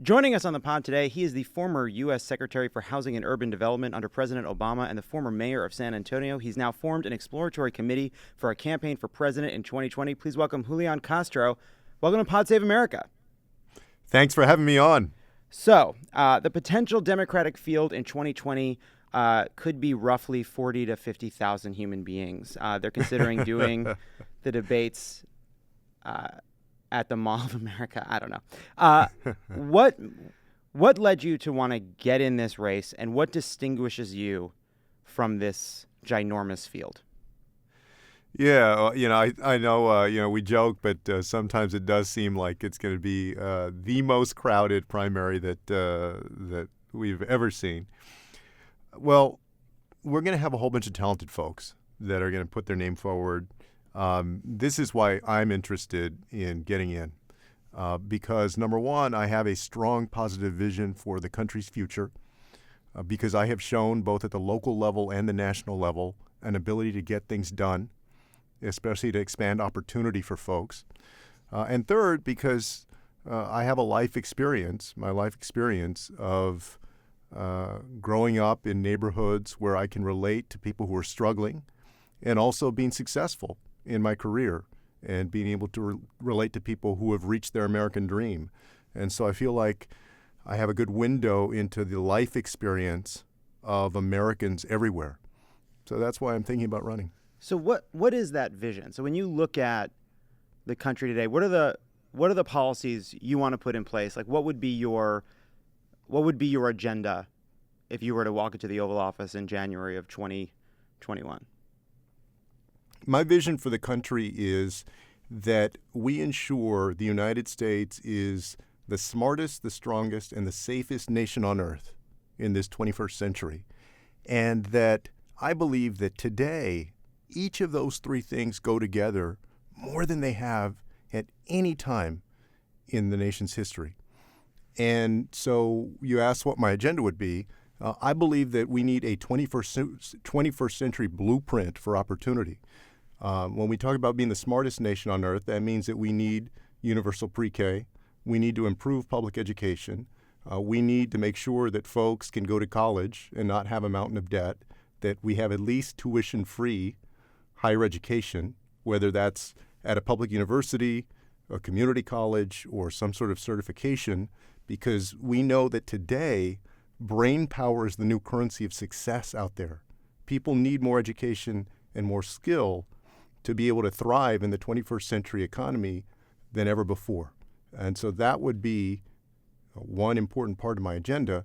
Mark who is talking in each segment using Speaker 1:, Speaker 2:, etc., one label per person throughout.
Speaker 1: Joining us on the pod today, he is the former U.S. Secretary for Housing and Urban Development under President Obama and the former mayor of San Antonio. He's now formed an exploratory committee for a campaign for president in 2020. Please welcome Julian Castro. Welcome to Pod Save America.
Speaker 2: Thanks for having me on.
Speaker 1: So, the potential Democratic field in 2020 could be roughly 40 to 50,000 human beings. They're considering doing the debates at the Mall of America. I don't know. What led you to want to get in this race, and what distinguishes you from this ginormous field?
Speaker 2: Yeah, I know, we joke, but sometimes it does seem like it's going to be the most crowded primary that we've ever seen. Well, we're going to have a whole bunch of talented folks that are going to put their name forward. This is why I'm interested in getting in, because number one, I have a strong positive vision for the country's future, because I have shown both at the local level and the national level an ability to get things done, especially to expand opportunity for folks. And third, because I have a life experience of growing up in neighborhoods where I can relate to people who are struggling and also being successful in my career and being able to relate to people who have reached their American dream. And so I feel like I have a good window into the life experience of Americans everywhere. So that's why I'm thinking about running.
Speaker 1: So what is that vision? So when you look at the country today, what are the policies you want to put in place? Like what would be your agenda if you were to walk into the Oval Office in January of 2021?
Speaker 2: My vision for the country is that we ensure the United States is the smartest, the strongest, and the safest nation on earth in this 21st century. And that I believe that today, each of those three things go together more than they have at any time in the nation's history. And so you asked what my agenda would be. I believe that we need a 21st century blueprint for opportunity. When we talk about being the smartest nation on earth, that means that we need universal pre-K. We need to improve public education. We need to make sure that folks can go to college and not have a mountain of debt, that we have at least tuition-free higher education, whether that's at a public university, a community college, or some sort of certification, because we know that today, brain power is the new currency of success out there. People need more education and more skill to be able to thrive in the 21st century economy than ever before. And so that would be one important part of my agenda.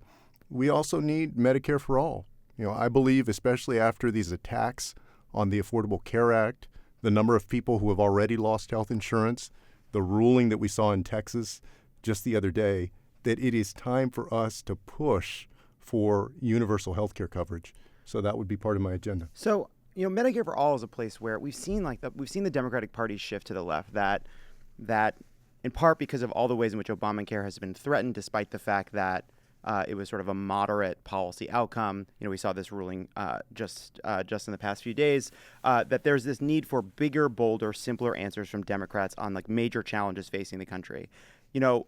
Speaker 2: We also need Medicare for all. I believe, especially after these attacks on the Affordable Care Act, the number of people who have already lost health insurance, the ruling that we saw in Texas just the other day, that it is time for us to push for universal health care coverage. So that would be part of my agenda.
Speaker 1: So, Medicare for All is a place where we've seen the Democratic Party shift to the left, that in part because of all the ways in which Obamacare has been threatened, despite the fact that it was sort of a moderate policy outcome. We saw this ruling just in the past few days, that there's this need for bigger, bolder, simpler answers from Democrats on major challenges facing the country. We're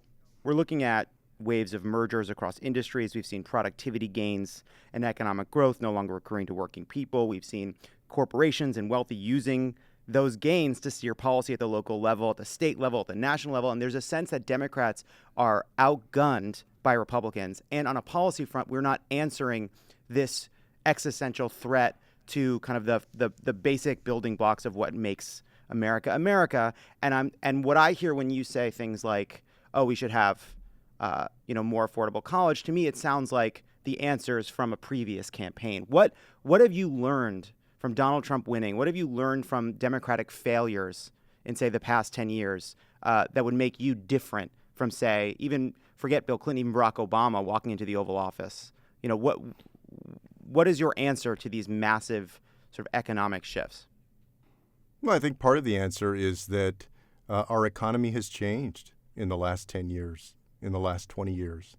Speaker 1: looking at waves of mergers across industries. We've seen productivity gains and economic growth no longer accruing to working people. We've seen corporations and wealthy using those gains to steer policy at the local level, at the state level, at the national level. And there's a sense that Democrats are outgunned by Republicans. And on a policy front, we're not answering this existential threat to kind of the basic building blocks of what makes America America. And what I hear when you say things like, oh, we should have more affordable college, to me it sounds like the answers from a previous campaign. What have you learned from Donald Trump winning? What have you learned from Democratic failures in, say, the past 10 years that would make you different from, say, even forget Bill Clinton, even Barack Obama walking into the Oval Office? What is your answer to these massive sort of economic shifts?
Speaker 2: Well, I think part of the answer is that our economy has changed in the last 10 years, in the last 20 years.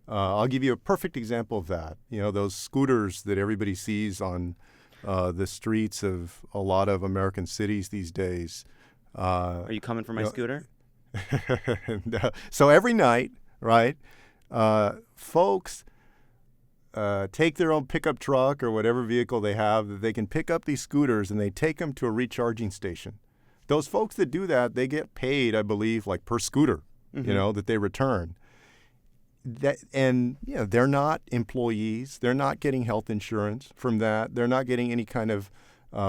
Speaker 2: I'll give you a perfect example of that. Those scooters that everybody sees on the streets of a lot of American cities these days.
Speaker 1: Are you coming for my scooter?
Speaker 2: So every night, right, Folks take their own pickup truck or whatever vehicle they have. They can pick up these scooters and they take them to a recharging station. Those folks that do that, they get paid, I believe, like per scooter, that they return. They're not employees. They're not getting health insurance from that. They're not getting any kind of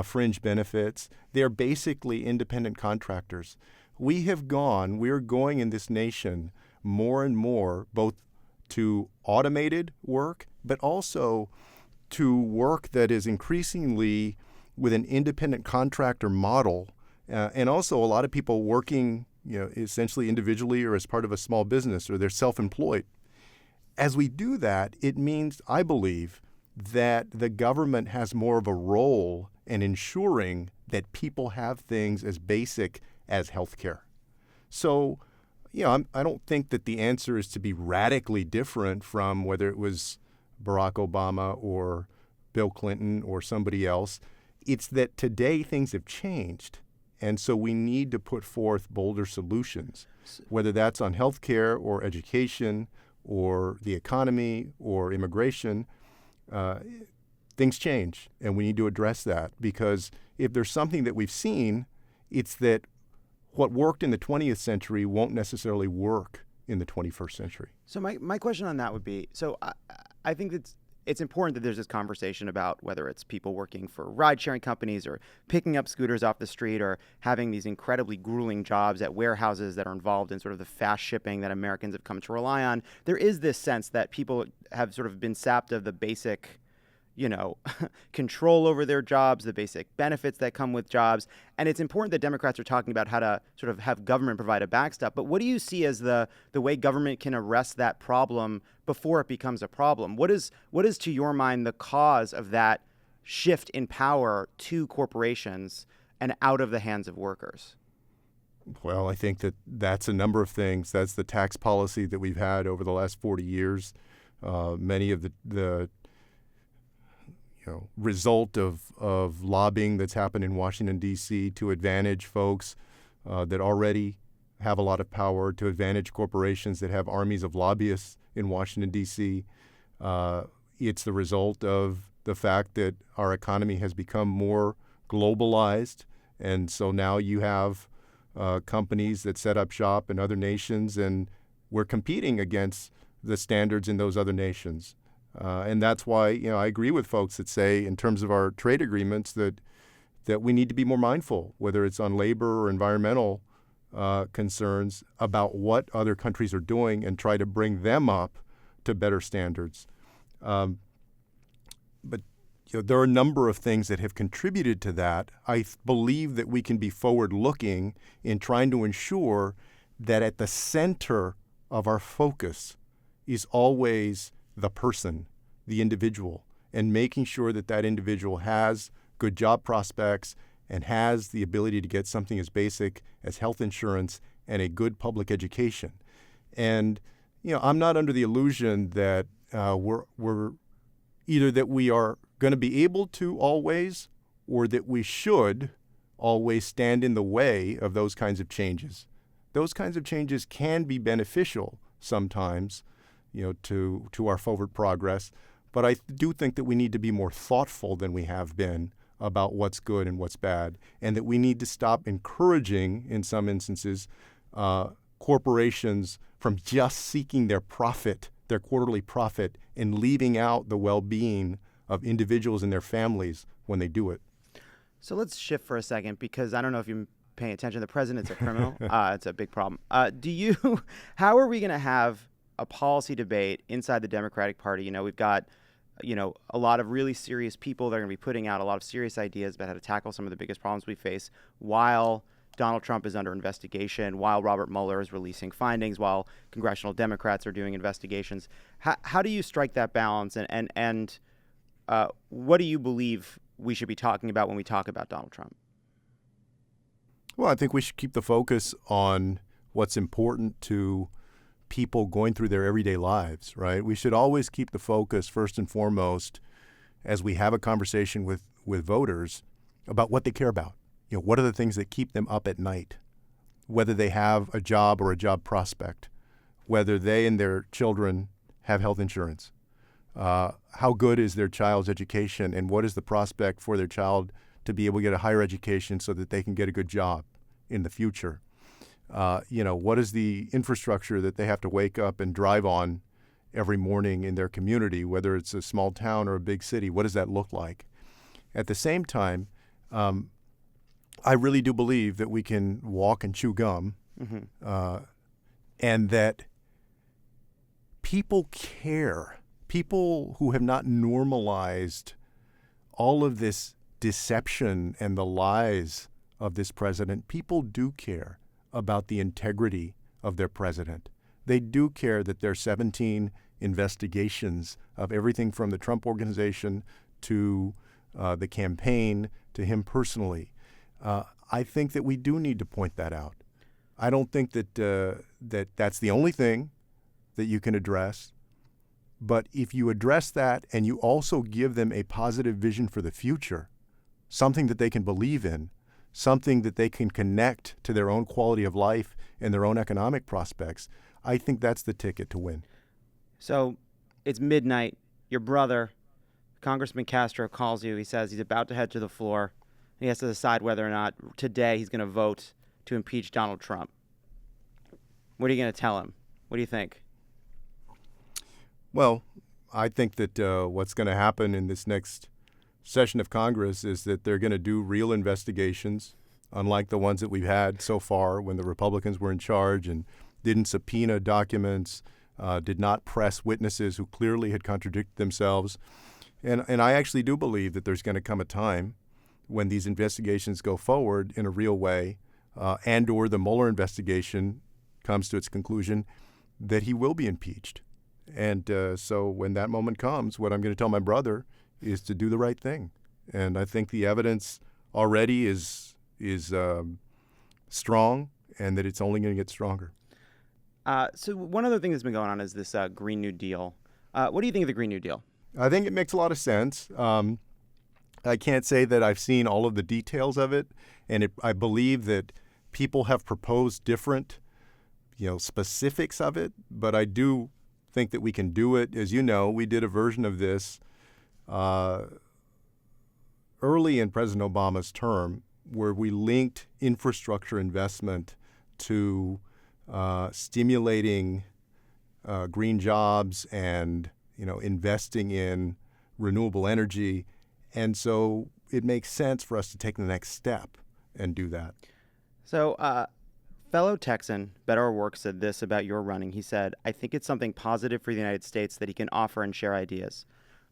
Speaker 2: fringe benefits. They're basically independent contractors. We're going in this nation more and more, both to automated work, but also to work that is increasingly with an independent contractor model, and also a lot of people working, essentially individually or as part of a small business, or they're self-employed. As we do that, it means, I believe, that the government has more of a role in ensuring that people have things as basic as health care. So, I don't think that the answer is to be radically different from whether it was Barack Obama or Bill Clinton or somebody else. It's that today things have changed, and so we need to put forth bolder solutions, whether that's on health care or education or the economy or immigration. Things change, and we need to address that, because if there's something that we've seen, it's that what worked in the 20th century won't necessarily work in the 21st century.
Speaker 1: So my question on that would be, so I think it's important that there's this conversation about whether it's people working for ride-sharing companies or picking up scooters off the street or having these incredibly grueling jobs at warehouses that are involved in sort of the fast shipping that Americans have come to rely on. There is this sense that people have sort of been sapped of the basic control over their jobs, the basic benefits that come with jobs. And it's important that Democrats are talking about how to sort of have government provide a backstop. But what do you see as the way government can arrest that problem before it becomes a problem? What is, to your mind, the cause of that shift in power to corporations and out of the hands of workers?
Speaker 2: Well, I think that's a number of things. That's the tax policy that we've had over the last 40 years. Many of the result of lobbying that's happened in Washington, D.C. to advantage folks that already have a lot of power, to advantage corporations that have armies of lobbyists in Washington, D.C. It's the result of the fact that our economy has become more globalized, and so now you have companies that set up shop in other nations, and we're competing against the standards in those other nations. And that's why, I agree with folks that say, in terms of our trade agreements, that we need to be more mindful, whether it's on labor or environmental concerns, about what other countries are doing and try to bring them up to better standards. But there are a number of things that have contributed to that. I believe that we can be forward-looking in trying to ensure that at the center of our focus is always the person, the individual, and making sure that that individual has good job prospects and has the ability to get something as basic as health insurance and a good public education. And, I'm not under the illusion that we're either that we are going to be able to always, or that we should always stand in the way of those kinds of changes. Those kinds of changes can be beneficial sometimes, to our forward progress. But I do think that we need to be more thoughtful than we have been about what's good and what's bad, and that we need to stop encouraging, in some instances, corporations from just seeking their profit, their quarterly profit, and leaving out the well-being of individuals and their families when they do it.
Speaker 1: So let's shift for a second, because I don't know if you're paying attention. The president's a criminal. It's a big problem. How are we going to have a policy debate inside the Democratic Party? We've got, a lot of really serious people that are going to be putting out a lot of serious ideas about how to tackle some of the biggest problems we face, while Donald Trump is under investigation, while Robert Mueller is releasing findings, while congressional Democrats are doing investigations. How do you strike that balance? And what do you believe we should be talking about when we talk about Donald Trump?
Speaker 2: Well, I think we should keep the focus on what's important to people going through their everyday lives, right? We should always keep the focus, first and foremost, as we have a conversation with voters, about what they care about. What are the things that keep them up at night, whether they have a job or a job prospect, whether they and their children have health insurance. How good is their child's education, and what is the prospect for their child to be able to get a higher education so that they can get a good job in the future? What is the infrastructure that they have to wake up and drive on every morning in their community, whether it's a small town or a big city? What does that look like? At the same time, I really do believe that we can walk and chew gum, and that people care. People who have not normalized all of this deception and the lies of this president, people do care about the integrity of their president. They do care that there are 17 investigations of everything from the Trump Organization to the campaign to him personally. I think that we do need to point that out. I don't think that that's the only thing that you can address. But if you address that and you also give them a positive vision for the future, something that they can believe in, something that they can connect to their own quality of life and their own economic prospects, I think that's the ticket to win.
Speaker 1: So it's midnight. Your brother, Congressman Castro, calls you. He says he's about to head to the floor. He has to decide whether or not today he's going to vote to impeach Donald Trump. What are you going to tell him? What do you think?
Speaker 2: Well, I think that what's going to happen in this next session of Congress is that they're going to do real investigations, unlike the ones that we've had so far when the Republicans were in charge and didn't subpoena documents, did not press witnesses who clearly had contradicted themselves. And I actually do believe that there's going to come a time when these investigations go forward in a real way, and or the Mueller investigation comes to its conclusion, that he will be impeached. And so when that moment comes, what I'm going to tell my brother is to do the right thing. And I think the evidence already is strong, and that it's only going to get stronger.
Speaker 1: So one other thing that's been going on is this Green New Deal. What do you think of the Green New Deal?
Speaker 2: I think it makes a lot of sense. I can't say that I've seen all of the details of it, and I believe that people have proposed different, specifics of it, but I do think that we can do it. As you know, we did a version of this early in President Obama's term, where we linked infrastructure investment to stimulating green jobs and investing in renewable energy. And so it makes sense for us to take the next step and do that.
Speaker 1: So fellow Texan Beto O'Rourke said this about your running. He said, "I think it's something positive for the United States that he can offer and share ideas."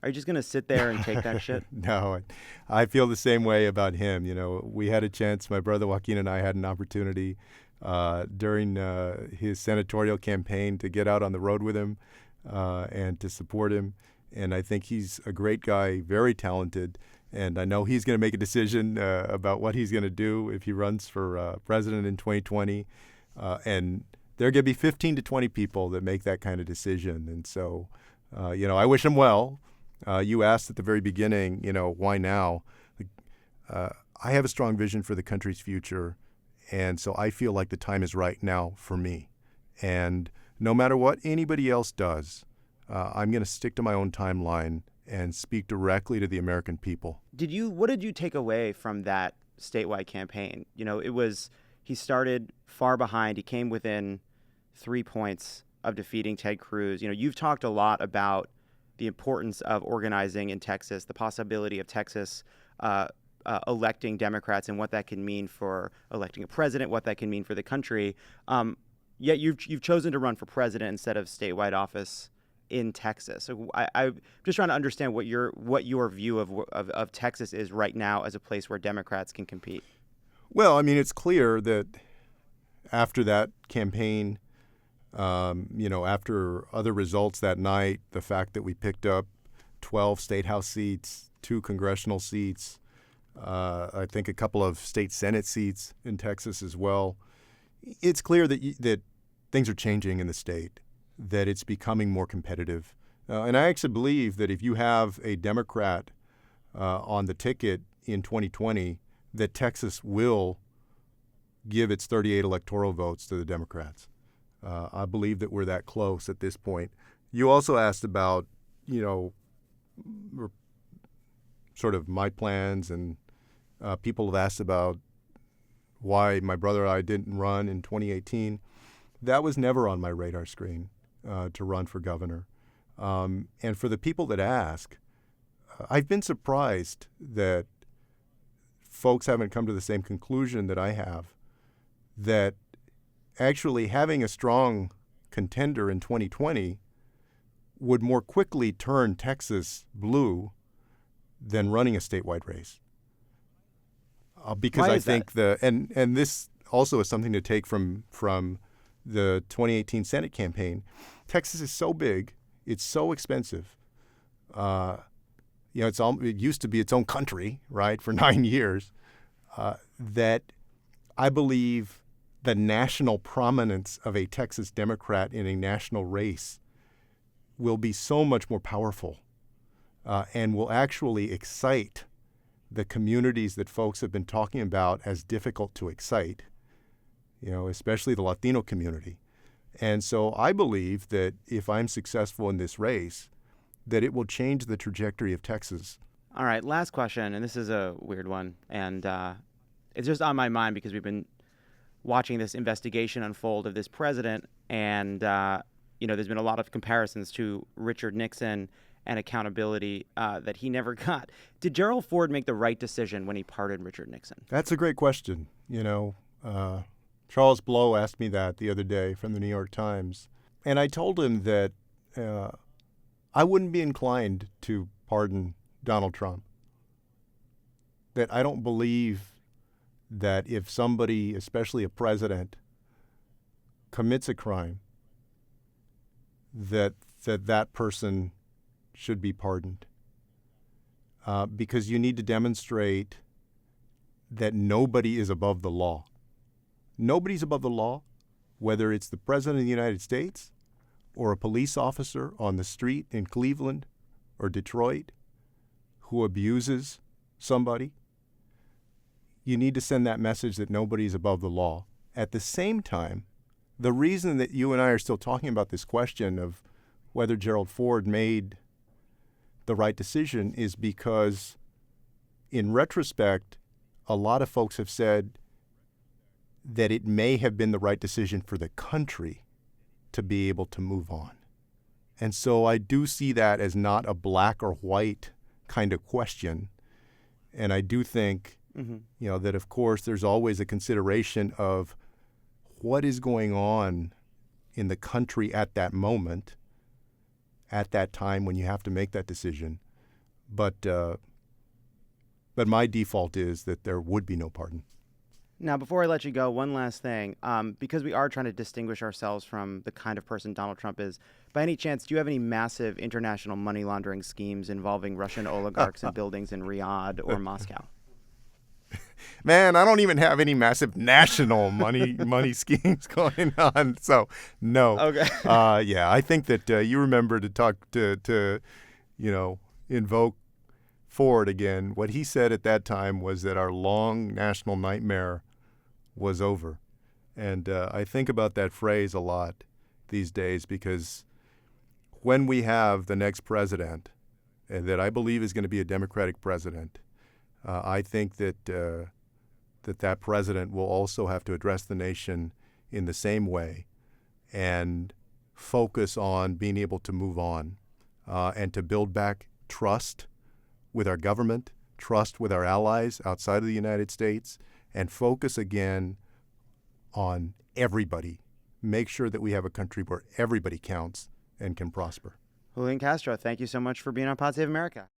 Speaker 1: Are you just going to sit there and take that shit?
Speaker 2: No, I feel the same way about him. We had a chance, my brother Joaquin and I had an opportunity during his senatorial campaign to get out on the road with him and to support him. And I think he's a great guy, very talented. And I know he's going to make a decision about what he's going to do if he runs for president in 2020. And there are going to be 15 to 20 people that make that kind of decision. And so, I wish him well. You asked at the very beginning, why now? I have a strong vision for the country's future. And so I feel like the time is right now for me. And no matter what anybody else does, I'm going to stick to my own timeline and speak directly to the American people.
Speaker 1: What did you take away from that statewide campaign? He started far behind. He came within 3 points of defeating Ted Cruz. You've talked a lot about the importance of organizing in Texas, the possibility of Texas electing Democrats and what that can mean for electing a president, what that can mean for the country. Yet you've chosen to run for president instead of statewide office in Texas. So I'm just trying to understand what your view of Texas is right now as a place where Democrats can compete.
Speaker 2: Well, it's clear that after that campaign, after other results that night, the fact that we picked up 12 state house seats, 2 congressional seats, I think a couple of state Senate seats in Texas as well, it's clear that things are changing in the state, that it's becoming more competitive. And I actually believe that if you have a Democrat on the ticket in 2020, that Texas will give its 38 electoral votes to the Democrats. I believe that we're that close at this point. You also asked about, sort of my plans, and people have asked about why my brother and I didn't run in 2018. That was never on my radar screen, to run for governor. And for the people that ask, I've been surprised that folks haven't come to the same conclusion that I have, that actually having a strong contender in 2020 would more quickly turn Texas blue than running a statewide race. Because
Speaker 1: Why
Speaker 2: I
Speaker 1: is
Speaker 2: think and this also is something to take from the 2018 Senate campaign. Texas is so big, it's so expensive. It used to be its own country, right, for 9 years. That I believe the national prominence of a Texas Democrat in a national race will be so much more powerful, and will actually excite the communities that folks have been talking about as difficult to excite, especially the Latino community. And so I believe that if I'm successful in this race, that it will change the trajectory of Texas.
Speaker 1: All right, last question, and this is a weird one, and it's just on my mind because we've been watching this investigation unfold of this president, and there's been a lot of comparisons to Richard Nixon and accountability that he never got. Did Gerald Ford make the right decision when he pardoned Richard Nixon?
Speaker 2: That's a great question. Charles Blow asked me that the other day from the New York Times, and I told him that I wouldn't be inclined to pardon Donald Trump. That I don't believe that if somebody, especially a president, commits a crime, that person should be pardoned. Because you need to demonstrate that nobody is above the law. Nobody's above the law, whether it's the President of the United States or a police officer on the street in Cleveland or Detroit who abuses somebody. You need to send that message that nobody's above the law. At the same time, the reason that you and I are still talking about this question of whether Gerald Ford made the right decision is because, in retrospect, a lot of folks have said that it may have been the right decision for the country to be able to move on. And so I do see that as not a black or white kind of question. And I do think, that of course there's always a consideration of what is going on in the country at that moment, at that time when you have to make that decision. But my default is that there would be no pardon.
Speaker 1: Now, before I let you go, one last thing. Because we are trying to distinguish ourselves from the kind of person Donald Trump is, by any chance, do you have any massive international money laundering schemes involving Russian oligarchs and buildings in Riyadh or Moscow?
Speaker 2: Man, I don't even have any massive national money schemes going on. So, no.
Speaker 1: Okay.
Speaker 2: I think that you remember to talk to invoke Ford again. What he said at that time was that our long national nightmare was over. And I think about that phrase a lot these days because when we have the next president, that I believe is going to be a Democratic president, I think that that president will also have to address the nation in the same way and focus on being able to move on and to build back trust with our government, trust with our allies outside of the United States, and focus again on everybody. Make sure that we have a country where everybody counts and can prosper.
Speaker 1: Julian Castro, thank you so much for being on Pod Save America.